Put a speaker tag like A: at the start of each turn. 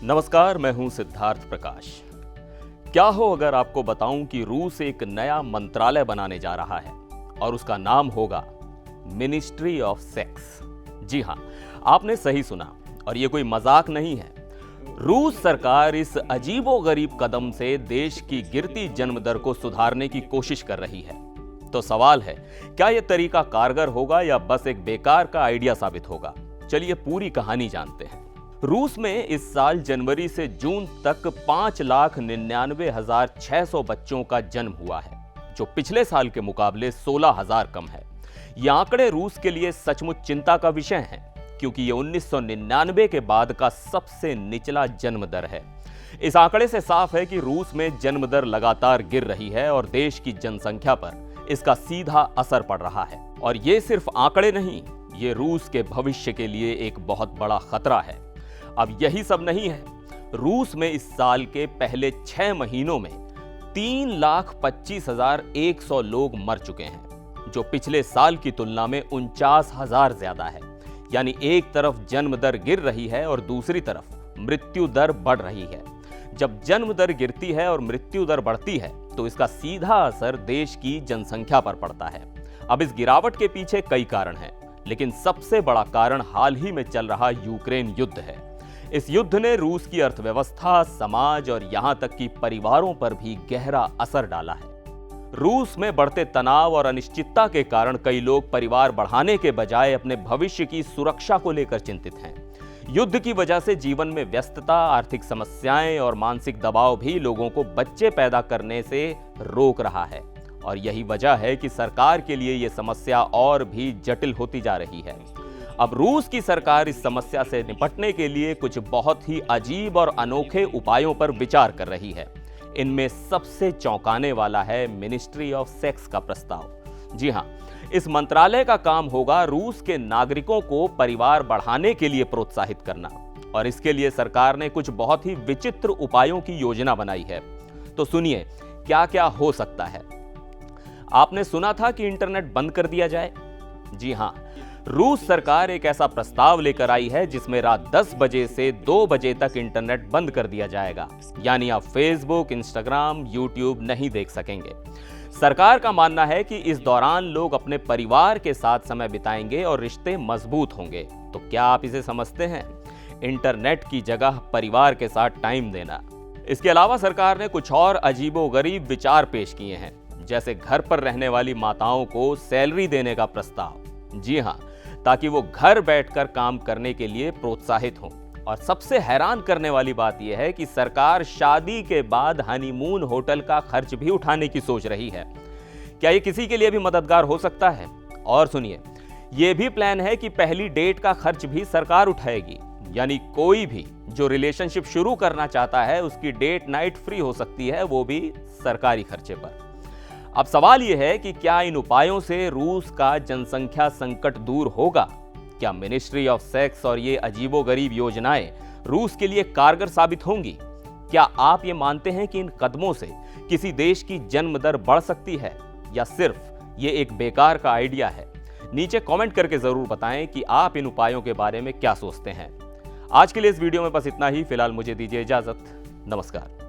A: नमस्कार, मैं हूं सिद्धार्थ प्रकाश। क्या हो अगर आपको बताऊं कि रूस एक नया मंत्रालय बनाने जा रहा है और उसका नाम होगा मिनिस्ट्री ऑफ सेक्स। जी हां, आपने सही सुना और ये कोई मजाक नहीं है। रूस सरकार इस अजीबोगरीब कदम से देश की गिरती जन्म दर को सुधारने की कोशिश कर रही है। तो सवाल है, क्या यह तरीका कारगर होगा या बस एक बेकार का आइडिया साबित होगा? चलिए पूरी कहानी जानते हैं। रूस में इस साल जनवरी से जून तक 5,99,600 बच्चों का जन्म हुआ है, जो पिछले साल के मुकाबले 16,000 कम है। ये आंकड़े रूस के लिए सचमुच चिंता का विषय हैं, क्योंकि ये 1999 के बाद का सबसे निचला जन्म दर है। इस आंकड़े से साफ है कि रूस में जन्म दर लगातार गिर रही है और देश की जनसंख्या पर इसका सीधा असर पड़ रहा है। और ये सिर्फ आंकड़े नहीं, ये रूस के भविष्य के लिए एक बहुत बड़ा खतरा है। अब यही सब नहीं है, रूस में इस साल के पहले 6 महीनों में 3,25,100 लोग मर चुके हैं, जो पिछले साल की तुलना में 49,000 ज्यादा है। यानी एक तरफ जन्म दर गिर रही है और दूसरी तरफ मृत्यु दर बढ़ रही है। जब जन्म दर गिरती है और मृत्यु दर बढ़ती है तो इसका सीधा असर देश की जनसंख्या पर पड़ता है। अब इस गिरावट के पीछे कई कारण हैं, लेकिन सबसे बड़ा कारण हाल ही में चल रहा यूक्रेन युद्ध है। इस युद्ध ने रूस की अर्थव्यवस्था, समाज और यहां तक कि परिवारों पर भी गहरा असर डाला है। रूस में बढ़ते तनाव और अनिश्चितता के कारण कई लोग परिवार बढ़ाने के बजाय अपने भविष्य की सुरक्षा को लेकर चिंतित हैं। युद्ध की वजह से जीवन में व्यस्तता, आर्थिक समस्याएं और मानसिक दबाव भी लोगों को बच्चे पैदा करने से रोक रहा है। और यही वजह है कि सरकार के लिए यह समस्या और भी जटिल होती जा रही है। अब रूस की सरकार इस समस्या से निपटने के लिए कुछ बहुत ही अजीब और अनोखे उपायों पर विचार कर रही है। इनमें सबसे चौंकाने वाला है मिनिस्ट्री ऑफ सेक्स का प्रस्ताव। जी हां, इस मंत्रालय का काम होगा रूस के नागरिकों को परिवार बढ़ाने के लिए प्रोत्साहित करना। और इसके लिए सरकार ने कुछ बहुत ही विचित्र उपायों की योजना बनाई है। तो सुनिए क्या क्या हो सकता है। आपने सुना था कि इंटरनेट बंद कर दिया जाए? जी हां, रूस सरकार एक ऐसा प्रस्ताव लेकर आई है जिसमें रात 10 बजे से 2 बजे तक इंटरनेट बंद कर दिया जाएगा। यानी आप फेसबुक, इंस्टाग्राम, यूट्यूब नहीं देख सकेंगे। सरकार का मानना है कि इस दौरान लोग अपने परिवार के साथ समय बिताएंगे और रिश्ते मजबूत होंगे। तो क्या आप इसे समझते हैं? इंटरनेट की जगह परिवार के साथ टाइम देना। इसके अलावा सरकार ने कुछ और अजीबोगरीब विचार पेश किए हैं, जैसे घर पर रहने वाली माताओं को सैलरी देने का प्रस्ताव। जी हां, ताकि वो घर बैठकर काम करने के लिए प्रोत्साहित हों। और सबसे हैरान करने वाली बात यह है कि सरकार शादी के बाद हनीमून होटल का खर्च भी उठाने की सोच रही है। क्या ये किसी के लिए भी मददगार हो सकता है? और सुनिए, ये भी प्लान है कि पहली डेट का खर्च भी सरकार उठाएगी। यानी कोई भी जो रिलेशनशिप शुरू करना चाहता है उसकी डेट नाइट फ्री हो सकती है, वो भी सरकारी खर्चे पर। अब सवाल यह है कि क्या इन उपायों से रूस का जनसंख्या संकट दूर होगा? क्या मिनिस्ट्री ऑफ सेक्स और ये अजीबोगरीब योजनाएं रूस के लिए कारगर साबित होंगी? क्या आप ये मानते हैं कि इन कदमों से किसी देश की जन्म दर बढ़ सकती है, या सिर्फ ये एक बेकार का आइडिया है? नीचे कमेंट करके जरूर बताएं कि आप इन उपायों के बारे में क्या सोचते हैं। आज के लिए इस वीडियो में बस इतना ही। फिलहाल मुझे दीजिए इजाजत। नमस्कार।